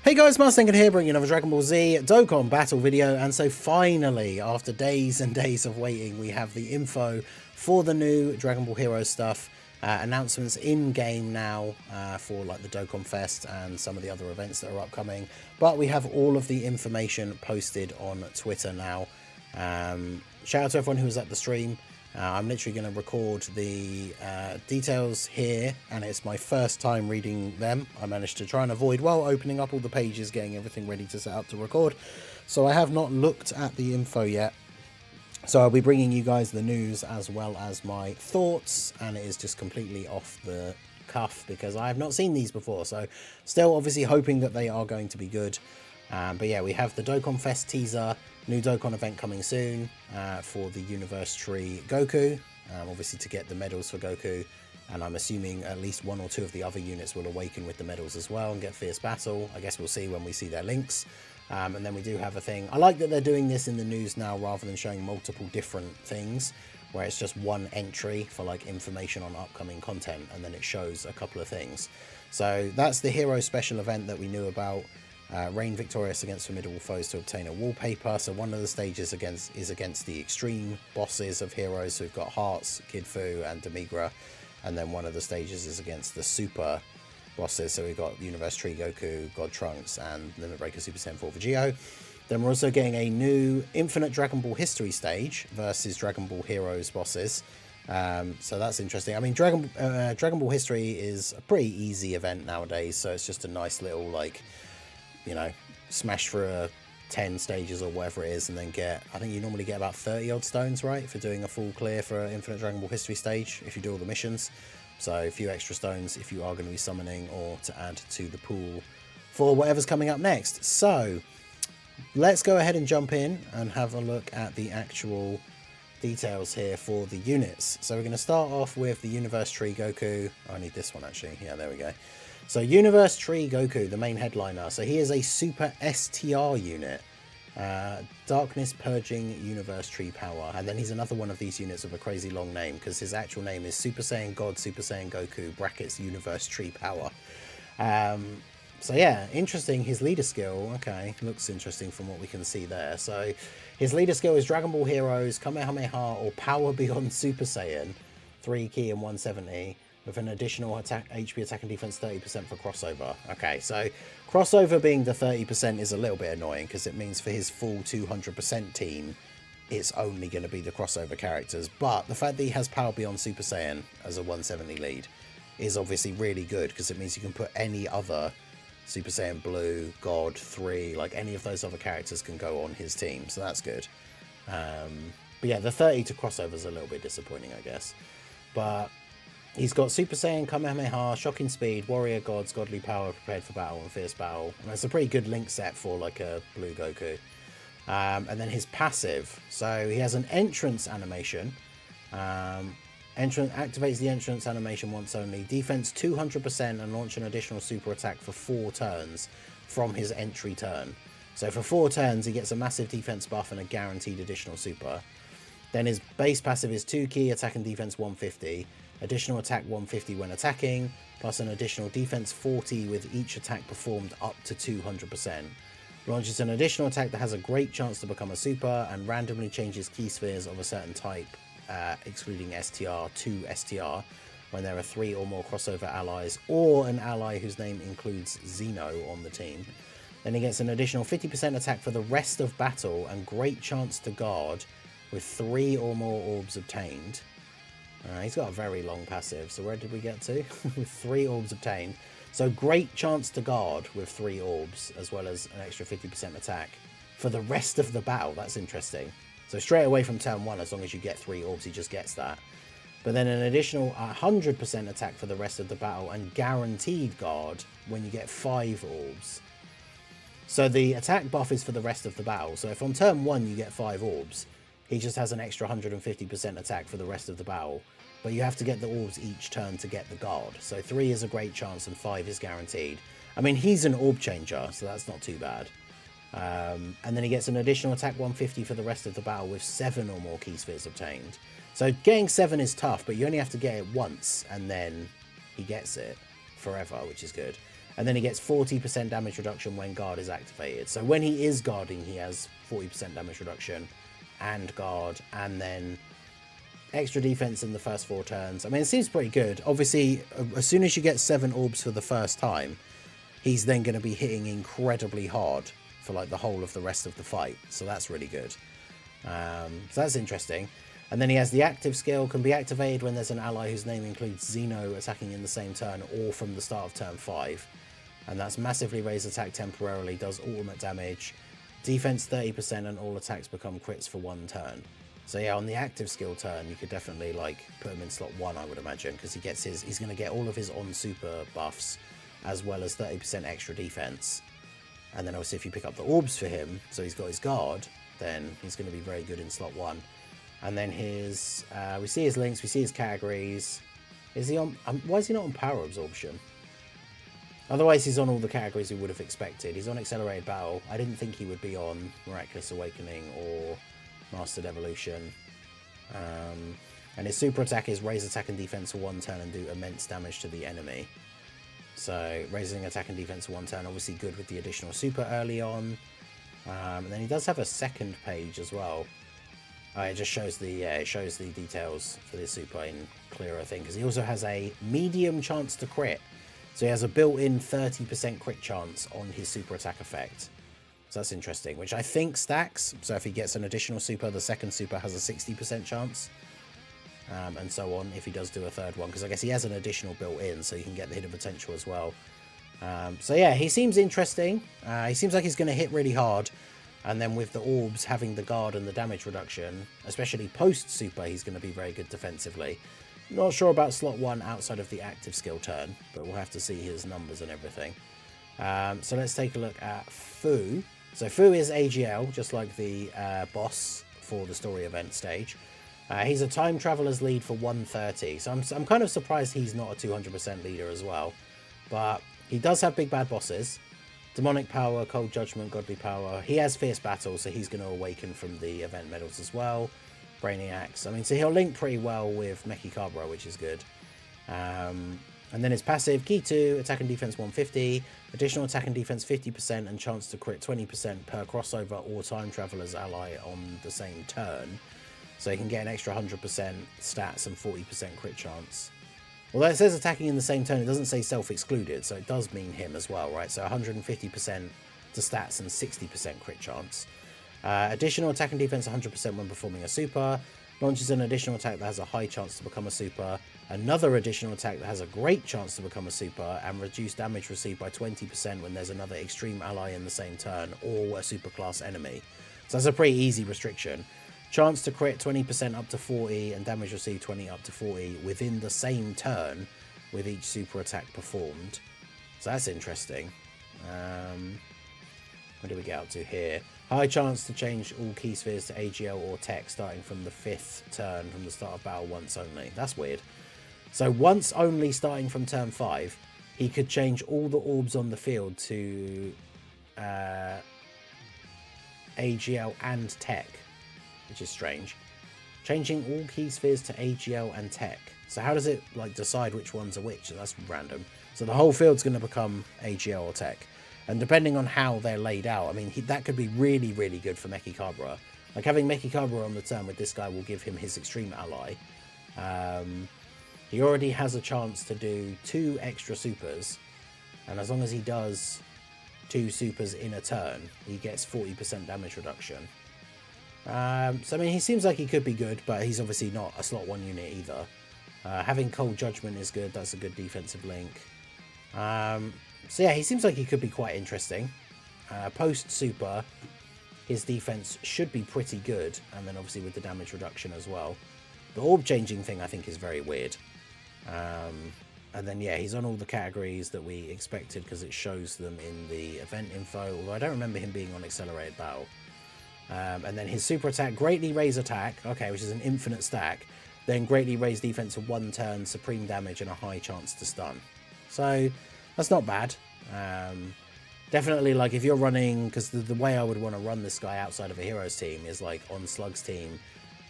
Hey guys, Mustang here, bringing another Dragon Ball Z Dokkan battle video, and so finally, after days and days of waiting, we have the info for the new Dragon Ball Heroes stuff, announcements in-game now for like the Dokkan Fest and some of the other events that are upcoming, but we have all of the information posted on Twitter now. Shout out to everyone who was at the stream. I'm literally going to record the details here, and it's my first time reading them. I managed to try and avoid while opening up all the pages, getting everything ready to set up to record. So I have not looked at the info yet. So I'll be bringing you guys the news as well as my thoughts, and it is just completely off the cuff because I have not seen these before. So still obviously hoping that they are going to be good. But yeah, we have the Dokkan Fest teaser, new Dokkan event coming soon for the Universe Tree Goku, obviously to get the medals for Goku, and I'm assuming at least one or two of the other units will awaken with the medals as well and get Fierce Battle. I guess we'll see when we see their links. And then we do have a thing. I like that they're doing this in the news now rather than showing multiple different things, where it's just one entry for like information on upcoming content, and then it shows a couple of things. So that's the Hero Special event that we knew about. Reign victorious against formidable foes to obtain a wallpaper. So one of the stages is against the extreme bosses of Heroes. So we've got Hearts, Kid Fu, and Demigra. And then one of the stages is against the super bosses. So we've got Universe Tree Goku, God Trunks, and Limit Breaker Super Saiyan 4 Vegito. Then we're also getting a new Infinite Dragon Ball History stage versus Dragon Ball Heroes bosses. So that's interesting. I mean, Dragon Ball History is a pretty easy event nowadays. So it's just a nice little, like, you know, smash through 10 stages or whatever it is, and then get, I think you normally get about 30 odd stones, right, for doing a full clear for Infinite Dragon Ball History stage if you do all the missions. So a few extra stones if you are going to be summoning or to add to the pool for whatever's coming up next. So let's go ahead and jump in and have a look at the actual details here for the units. So we're going to start off with the Universe Tree Goku. Oh, I need this one actually. Yeah, there we go. So Universe Tree Goku, the main headliner. So he is a Super STR unit. Darkness Purging Universe Tree Power. And then he's another one of these units with a crazy long name, because his actual name is Super Saiyan God, Super Saiyan Goku, brackets Universe Tree Power. So yeah, interesting. His leader skill, okay, looks interesting from what we can see there. So his leader skill is Dragon Ball Heroes, Kamehameha, or Power Beyond Super Saiyan, 3 key and 170. With an additional attack, HP, attack, and defense 30% for crossover. Okay, so crossover being the 30% is a little bit annoying, because it means for his full 200% team, it's only going to be the crossover characters. But the fact that he has Power Beyond Super Saiyan as a 170 lead is obviously really good, because it means you can put any other Super Saiyan Blue, God, 3, like any of those other characters can go on his team, so that's good. But yeah, the 30 to crossover is a little bit disappointing, I guess. But he's got Super Saiyan, Kamehameha, Shocking Speed, Warrior Gods, Godly Power, Prepared for Battle, and Fierce Battle. And that's a pretty good link set for like a Blue Goku. And then his passive. So he has an entrance animation. Activates the entrance animation once only. Defense 200% and launch an additional super attack for 4 turns from his entry turn. So for 4 turns, he gets a massive defense buff and a guaranteed additional super. Then his base passive is 2 key, attack and defense 150. Additional attack 150 when attacking, plus an additional defense 40 with each attack performed up to 200%. Launches an additional attack that has a great chance to become a super, and randomly changes key spheres of a certain type, excluding STR, to STR, when there are 3 or more crossover allies, or an ally whose name includes Xeno on the team. Then he gets an additional 50% attack for the rest of battle, and great chance to guard with 3 or more orbs obtained. He's got a very long passive, so where did we get to? With 3 orbs obtained. So great chance to guard with 3 orbs, as well as an extra 50% attack for the rest of the battle. That's interesting. So straight away from turn 1, as long as you get 3 orbs, he just gets that. But then an additional 100% attack for the rest of the battle, and guaranteed guard when you get 5 orbs. So the attack buff is for the rest of the battle. So if on turn 1 you get 5 orbs, he just has an extra 150% attack for the rest of the battle. But you have to get the orbs each turn to get the guard. So 3 is a great chance and 5 is guaranteed. I mean, he's an orb changer, so that's not too bad. And then he gets an additional attack 150 for the rest of the battle with 7 or more key spheres obtained. So getting 7 is tough, but you only have to get it once, and then he gets it forever, which is good. And then he gets 40% damage reduction when guard is activated. So when he is guarding, he has 40% damage reduction and guard, and then extra defense in the first 4 turns. I mean, it seems pretty good. Obviously, as soon as you get 7 orbs for the first time, he's then going to be hitting incredibly hard for like the whole of the rest of the fight. So that's really good. So that's interesting. And then he has the active skill, can be activated when there's an ally whose name includes Xeno attacking in the same turn or from the start of turn 5. And that's massively raise attack temporarily, does ultimate damage, defense 30%, and all attacks become crits for 1 turn. So yeah, on the active skill turn, you could definitely like put him in slot 1, I would imagine, because he's going to get all of his on super buffs as well as 30% extra defense. And then obviously if you pick up the orbs for him, so he's got his guard, then he's going to be very good in slot 1. And then his, we see his links, we see his categories. Is he on, why is he not on power absorption? Otherwise, he's on all the categories we would have expected. He's on Accelerated Battle. I didn't think he would be on Miraculous Awakening or Mastered Evolution. And his super attack is raise attack and defense for 1 turn and do immense damage to the enemy. So raising attack and defense for 1 turn, obviously good with the additional super early on. And then he does have a second page as well. It just shows the details for the super in clearer thing, because he also has a medium chance to crit. So he has a built-in 30% crit chance on his super attack effect. So that's interesting, which I think stacks. So if he gets an additional super, the second super has a 60% chance. And so on if he does do a third one, because I guess he has an additional built-in, so you can get the hidden potential as well. So yeah, he seems interesting. He seems like he's going to hit really hard. And then with the orbs having the guard and the damage reduction, especially post-super, he's going to be very good defensively. Not sure about slot 1 outside of the active skill turn, but we'll have to see his numbers and everything. So let's take a look at Fu. So Fu is AGL, just like the boss for the story event stage. He's a time traveler's lead for 130, so I'm kind of surprised he's not a 200% leader as well. But he does have big bad bosses. Demonic Power, Cold Judgment, Godly Power. He has Fierce Battle, so he's going to awaken from the event medals as well. Brainiacs. I mean, so he'll link pretty well with Mechikabra, which is good. And then his passive, Key 2, attack and defense 150, additional attack and defense 50%, and chance to crit 20% per crossover or time traveler's ally on the same turn. So he can get an extra 100% stats and 40% crit chance. Although it says attacking in the same turn, it doesn't say self-excluded, so it does mean him as well, right? So 150% to stats and 60% crit chance. Additional attack and defense 100% when performing a super. Launches an additional attack that has a high chance to become a super. Another additional attack that has a great chance to become a super. And reduce damage received by 20% when there's another extreme ally in the same turn or a super class enemy. So that's a pretty easy restriction. Chance to crit 20% up to 40 and damage received 20 up to 40 within the same turn with each super attack performed. So that's interesting. What do we get up to here? High chance to change all key spheres to AGL or tech starting from the 5th turn from the start of battle once only. That's weird. So once only starting from turn 5, he could change all the orbs on the field to AGL and tech, which is strange. Changing all key spheres to AGL and tech. So how does it like decide which ones are which? That's random. So the whole field's going to become AGL or tech. And depending on how they're laid out, I mean, that could be really, really good for Mechikabra. Like having Mechikabra on the turn with this guy will give him his extreme ally. He already has a chance to do 2 extra supers. And as long as he does 2 supers in a turn, he gets 40% damage reduction. So, I mean, he seems like he could be good, but he's obviously not a slot 1 unit either. Having Cold Judgment is good. That's a good defensive link. So, yeah, he seems like he could be quite interesting. Post-super, his defense should be pretty good. And then, obviously, with the damage reduction as well. The orb changing thing, I think, is very weird. And then, yeah, he's on all the categories that we expected because it shows them in the event info. Although I don't remember him being on Accelerated Battle. And then his super attack, greatly raise attack, okay, which is an infinite stack, then greatly raise defense for 1 turn, supreme damage, and a high chance to stun. So that's not bad. Definitely, like, if you're running, because the way I would want to run this guy outside of a heroes team is like on Slug's team,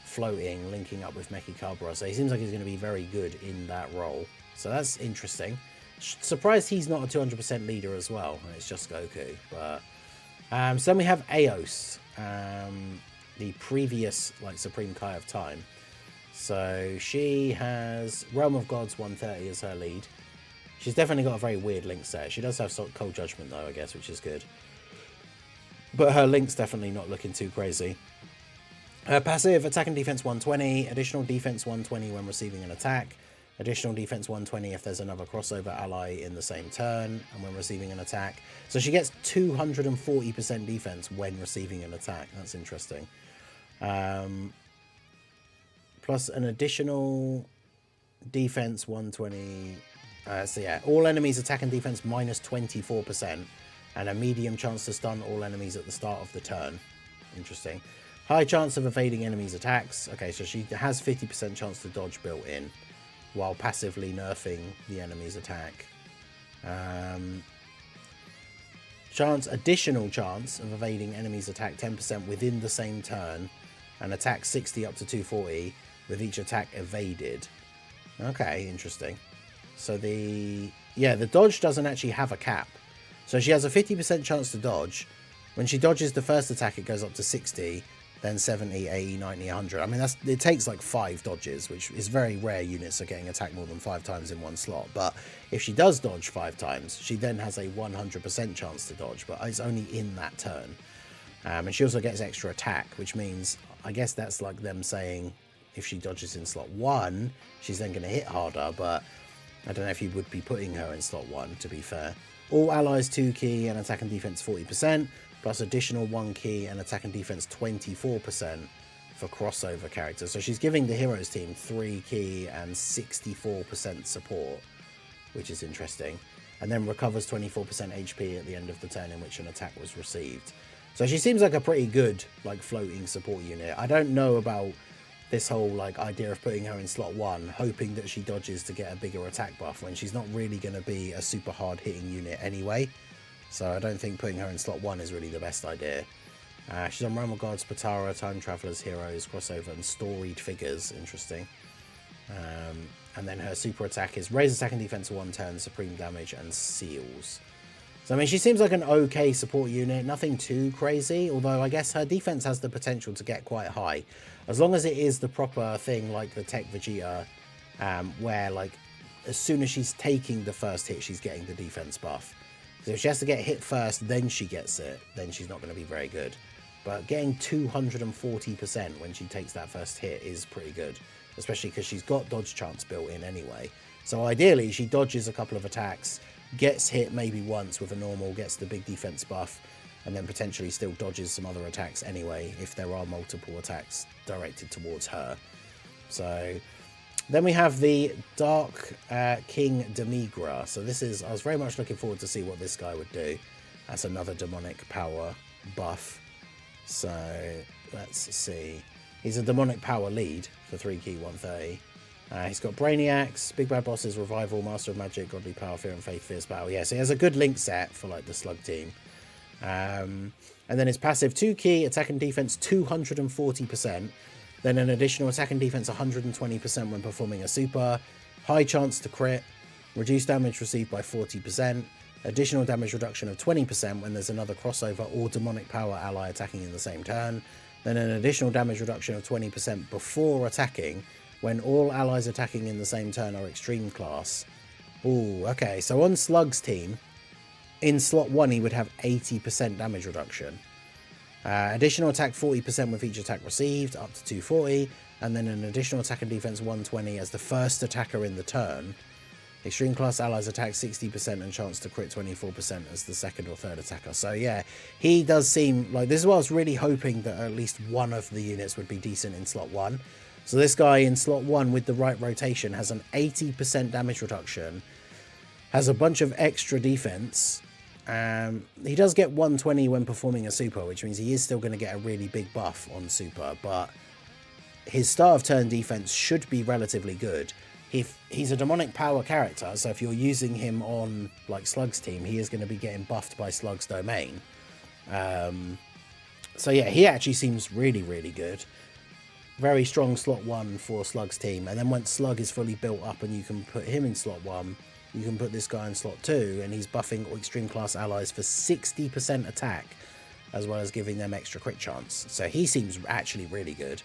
floating, linking up with Mechikabra. So he seems like he's going to be very good in that role. So that's interesting. Surprised he's not a 200% leader as well, and it's just Goku. But so then we have Eos, the previous like Supreme Kai of Time. So she has Realm of Gods 130 as her lead. She's definitely got a very weird link set. She does have sort of Cold Judgment though, I guess, which is good. But her link's definitely not looking too crazy. Her passive, attack and defense 120, additional defense 120 when receiving an attack, additional defense 120 if there's another crossover ally in the same turn and when receiving an attack. So she gets 240% defense when receiving an attack. That's interesting. Plus an additional defense 120. So yeah, all enemies attack and defense minus 24%, and a medium chance to stun all enemies at the start of the turn. Interesting. High chance of evading enemies' attacks. Okay, so she has 50% chance to dodge built in, while passively nerfing the enemy's attack. Additional chance of evading enemy's attack 10% within the same turn, and attack 60 up to 240 with each attack evaded. Okay, interesting. So the dodge doesn't actually have a cap. So she has a 50% chance to dodge. When she dodges the first attack, it goes up to 60, then 70, 80, 90, 100. I mean, it takes like 5 dodges, which is very rare units are getting attacked more than 5 times in one slot. But if she does dodge 5 times, she then has a 100% chance to dodge, but it's only in that turn. And she also gets extra attack, which means, I guess that's like them saying if she dodges in slot 1, she's then going to hit harder, but I don't know if you would be putting her in slot 1, to be fair. All allies 2 key and attack and defense 40%, plus additional 1 key and attack and defense 24% for crossover characters. So she's giving the heroes team 3 key and 64% support, which is interesting. And then recovers 24% HP at the end of the turn in which an attack was received. So she seems like a pretty good like floating support unit. I don't know about this whole like idea of putting her in slot 1, hoping that she dodges to get a bigger attack buff when she's not really going to be a super hard hitting unit anyway. So I don't think putting her in slot 1 is really the best idea. She's on Realm of Gods, Patara, Time Travelers, Heroes, Crossover, and Storied Figures. Interesting. And then her super attack is Raise Attack and Defense 1 turn, Supreme Damage, and Seals. So I mean, she seems like an okay support unit, nothing too crazy, although I guess her defense has the potential to get quite high. As long as it is the proper thing like the Tech Vegeta, where like as soon as she's taking the first hit, she's getting the defense buff. So if she has to get hit first, then she gets it, then she's not going to be very good. But getting 240% when she takes that first hit is pretty good, especially because she's got dodge chance built in anyway. So ideally, she dodges a couple of attacks, gets hit maybe once with a normal, gets the big defense buff, and then potentially still dodges some other attacks anyway if there are multiple attacks directed towards her. So then we have the Dark King Demigra. So this is, I was very much looking forward to see what this guy would do. That's another demonic power buff. So let's see. He's a demonic power lead for 3 key 130. He's got Brainiacs, Big Bad Bosses, Revival, Master of Magic, Godly Power, Fear and Faith, Fierce Battle. Yeah, so he has a good link set for like the Slug team. And then his passive 2 key, attack and defense 240%. Then an additional attack and defense 120% when performing a super. High chance to crit. Reduced damage received by 40%. Additional damage reduction of 20% when there's another crossover or demonic power ally attacking in the same turn. Then an additional damage reduction of 20% before attacking when all allies attacking in the same turn are extreme class. Ooh, okay. So on Slug's team, in slot 1, he would have 80% damage reduction. Additional attack 40% with each attack received, up to 240. And then an additional attack and defense 120 as the first attacker in the turn. Extreme class allies attack 60% and chance to crit 24% as the second or third attacker. So yeah, he does seem like, this is what I was really hoping, that at least one of the units would be decent in slot 1. So this guy in slot 1 with the right rotation has an 80% damage reduction, has a bunch of extra defense. He does get 120 when performing a super, which means he is still going to get a really big buff on super, but his start of turn defense should be relatively good. He's a demonic power character, so if you're using him on like Slug's team, he is going to be getting buffed by Slug's domain. So yeah, he actually seems really, really good. Very strong slot 1 for Slug's team, and then once Slug is fully built up and you can put him in slot 1, you can put this guy in slot 2, and he's buffing extreme class allies for 60% attack, as well as giving them extra crit chance. So he seems actually really good.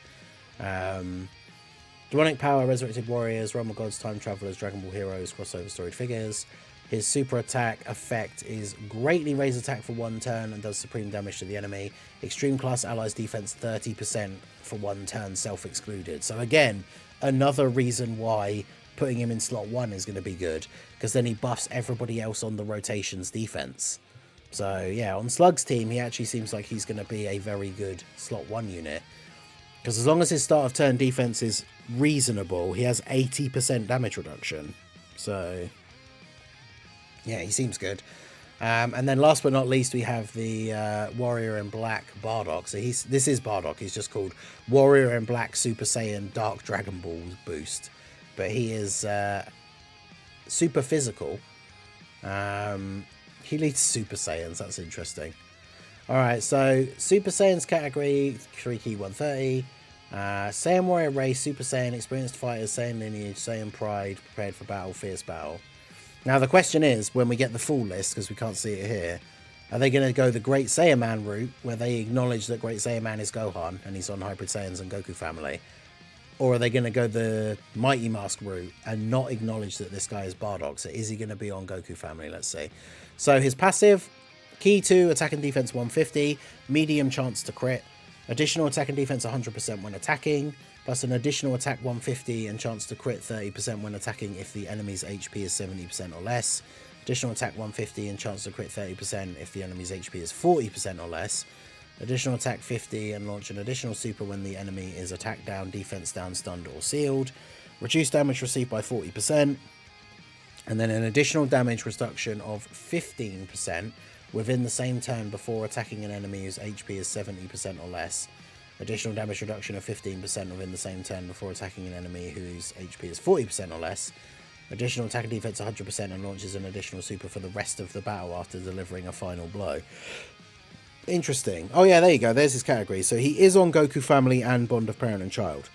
Demonic Power, Resurrected Warriors, Realm of Gods, Time Travelers, Dragon Ball Heroes, Crossover Storied Figures. His super attack effect is greatly raise attack for 1 turn and does supreme damage to the enemy. Extreme class allies defense 30% for 1 turn, self-excluded. So again, another reason why putting him in slot 1 is going to be good, because then he buffs everybody else on the rotation's defense. So yeah, on Slug's team, he actually seems like he's going to be a very good slot 1 unit. Because as long as his start of turn defense is reasonable, he has 80% damage reduction. So yeah, he seems good. And then last but not least, we have the Warrior in Black Bardock. So this is Bardock. He's just called Warrior in Black Super Saiyan Dark Dragon Ball Boost. But he is super physical. He leads Super Saiyans. That's interesting. Alright, so Super Saiyans category, 3 key 130. Saiyan Warrior Race, Super Saiyan, Experienced Fighters, Saiyan Lineage, Saiyan Pride, Prepared for Battle, Fierce Battle. Now the question is, when we get the full list, because we can't see it here, are they going to go the Great Saiyan Man route, where they acknowledge that Great Saiyan Man is Gohan, and he's on Hybrid Saiyans and Goku family? Or are they going to go the Mighty Mask route, and not acknowledge that this guy is Bardock? So is he going to be on Goku family, let's see. So his passive, Key 2, attack and defense 150, medium chance to crit, additional attack and defense 100% when attacking, plus an additional attack 150 and chance to crit 30% when attacking if the enemy's HP is 70% or less. Additional attack 150 and chance to crit 30% if the enemy's HP is 40% or less. Additional attack 50 and launch an additional super when the enemy is attack down, defense down, stunned or sealed. Reduce damage received by 40%. And then an additional damage reduction of 15% within the same turn before attacking an enemy whose HP is 70% or less. Additional damage reduction of 15% within the same turn before attacking an enemy whose HP is 40% or less. Additional attack and defense 100% and launches an additional super for the rest of the battle after delivering a final blow. Interesting. Oh yeah, there you go. There's his category. So he is on Goku family and Bond of Parent and Child.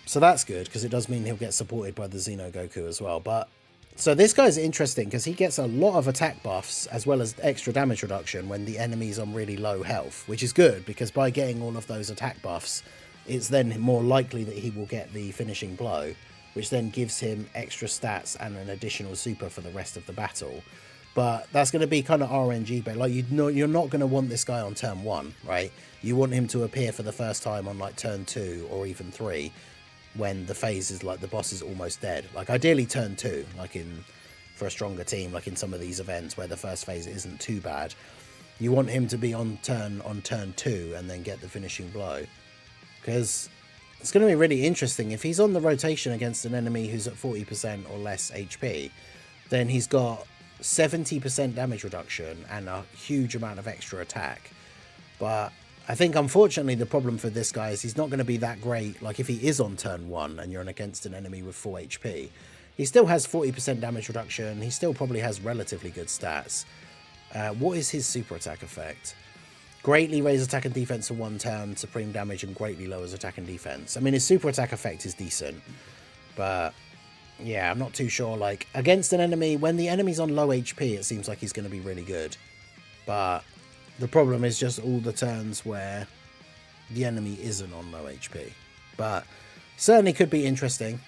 So that's good, because it does mean he'll get supported by the Xeno Goku as well. But so this guy's interesting because he gets a lot of attack buffs as well as extra damage reduction when the enemy's on really low health, which is good because by getting all of those attack buffs, it's then more likely that he will get the finishing blow, which then gives him extra stats and an additional super for the rest of the battle. But that's going to be kind of RNG, but like you're not going to want this guy on turn 1, right? You want him to appear for the first time on like turn 2 or even 3. When the phase is like the boss is almost dead, like ideally turn 2, like for a stronger team, like in some of these events where the first phase isn't too bad, you want him to be on turn 2 and then get the finishing blow, because it's going to be really interesting if he's on the rotation against an enemy who's at 40% or less HP. Then he's got 70% damage reduction and a huge amount of extra attack. But I think, unfortunately, the problem for this guy is he's not going to be that great. Like, if he is on turn 1 and you're against an enemy with full HP, he still has 40% damage reduction. He still probably has relatively good stats. What is his super attack effect? Greatly raises attack and defense for 1 turn, supreme damage, and greatly lowers attack and defense. I mean, his super attack effect is decent. But, yeah, I'm not too sure. Like, against an enemy, when the enemy's on low HP, it seems like he's going to be really good. But the problem is just all the turns where the enemy isn't on low HP. But certainly could be interesting.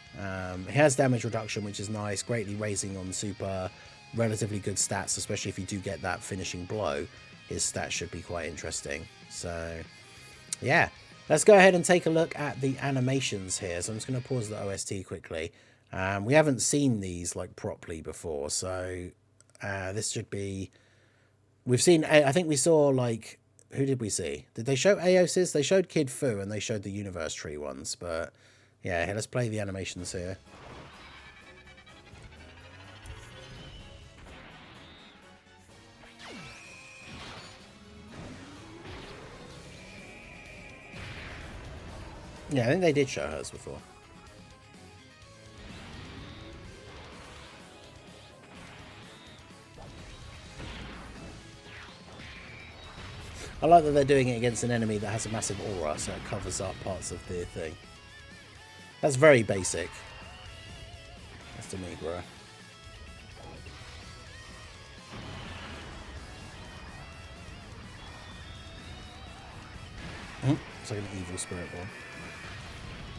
He has damage reduction, which is nice. Greatly raising on super. Relatively good stats, especially if you do get that finishing blow. His stats should be quite interesting. So, yeah. Let's go ahead and take a look at the animations here. So I'm just going to pause the OST quickly. We haven't seen these like properly before. So this should be... We've seen, I think we saw, like, who did we see? Did they show Aos's? They showed Kid Fu and they showed the Universe Tree ones. But, yeah, let's play the animations here. Yeah, I think they did show hers before. I like that they're doing it against an enemy that has a massive aura, so it covers up parts of the thing. That's very basic. That's Demigra. Looks like an evil spirit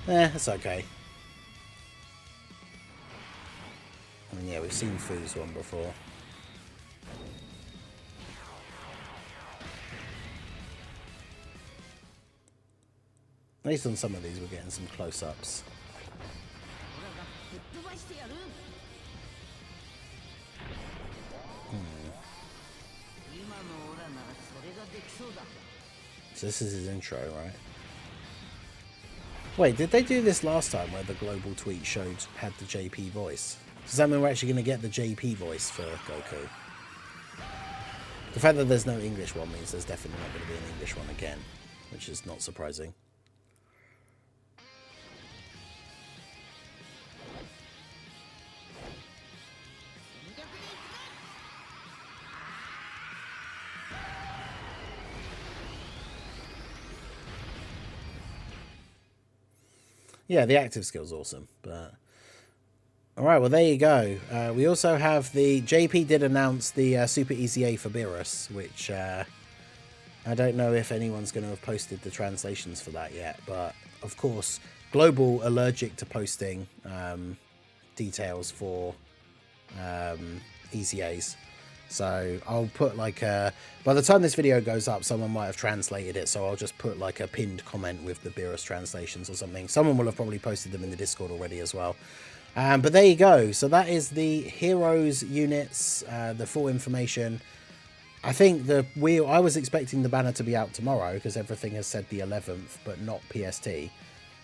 one. It's okay. I mean, yeah, we've seen Fu's one before. At least on some of these we're getting some close-ups. So this is his intro, right? Wait, did they do this last time where the global tweet had the JP voice? Does that mean we're actually going to get the JP voice for Goku? The fact that there's no English one means there's definitely not going to be an English one again, which is not surprising. Yeah, the active skill's awesome, but... Alright, well there you go. We also have the... JP did announce the Super Easy A for Beerus, which I don't know if anyone's going to have posted the translations for that yet, but of course, Global allergic to posting details for Easy A's. So I'll put like a... By the time this video goes up, someone might have translated it, so I'll just put like a pinned comment with the Beerus translations or something. Someone will have probably posted them in the Discord already as well. But there you go. So that is the Heroes units, the full information. I think I was expecting the banner to be out tomorrow because everything has said the 11th, but not PST.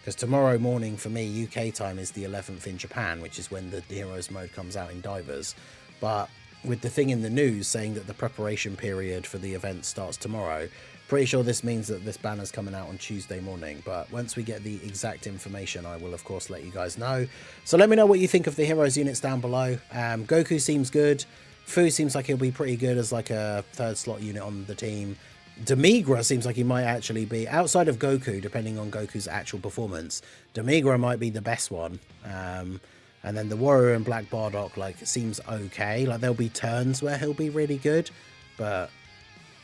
Because tomorrow morning for me, UK time, is the 11th in Japan, which is when the Heroes mode comes out in Divers. But with the thing in the news saying that the preparation period for the event starts tomorrow, pretty sure this means that this banner's coming out on Tuesday morning. But once we get the exact information, I will of course let you guys know. So let me know what you think of the Heroes units down below. Goku seems good. Fu seems like he'll be pretty good as like a third slot unit on the team. Demigra seems like he might actually be, outside of Goku, depending on Goku's actual performance, Demigra might be the best one. And then the Warrior and Black Bardock, like, seems okay. Like, there'll be turns where he'll be really good, but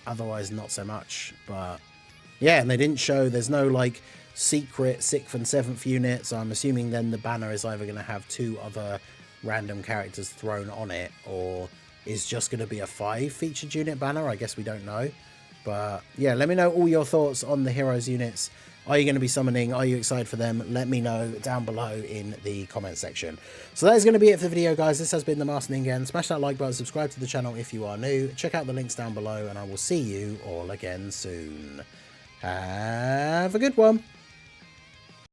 otherwise not so much. But yeah, and they didn't show, there's no like secret 6th and 7th unit, so I'm assuming then the banner is either going to have 2 other random characters thrown on it, or is just going to be a 5 featured unit banner. I guess we don't know. But yeah, let me know all your thoughts on the Heroes units. Are you going to be summoning? Are you excited for them? Let me know down below in the comment section. So that is going to be it for the video, guys. This has been the Master Ningen. Smash that like button, subscribe to the channel if you are new. Check out the links down below, and I will see you all again soon. Have a good one.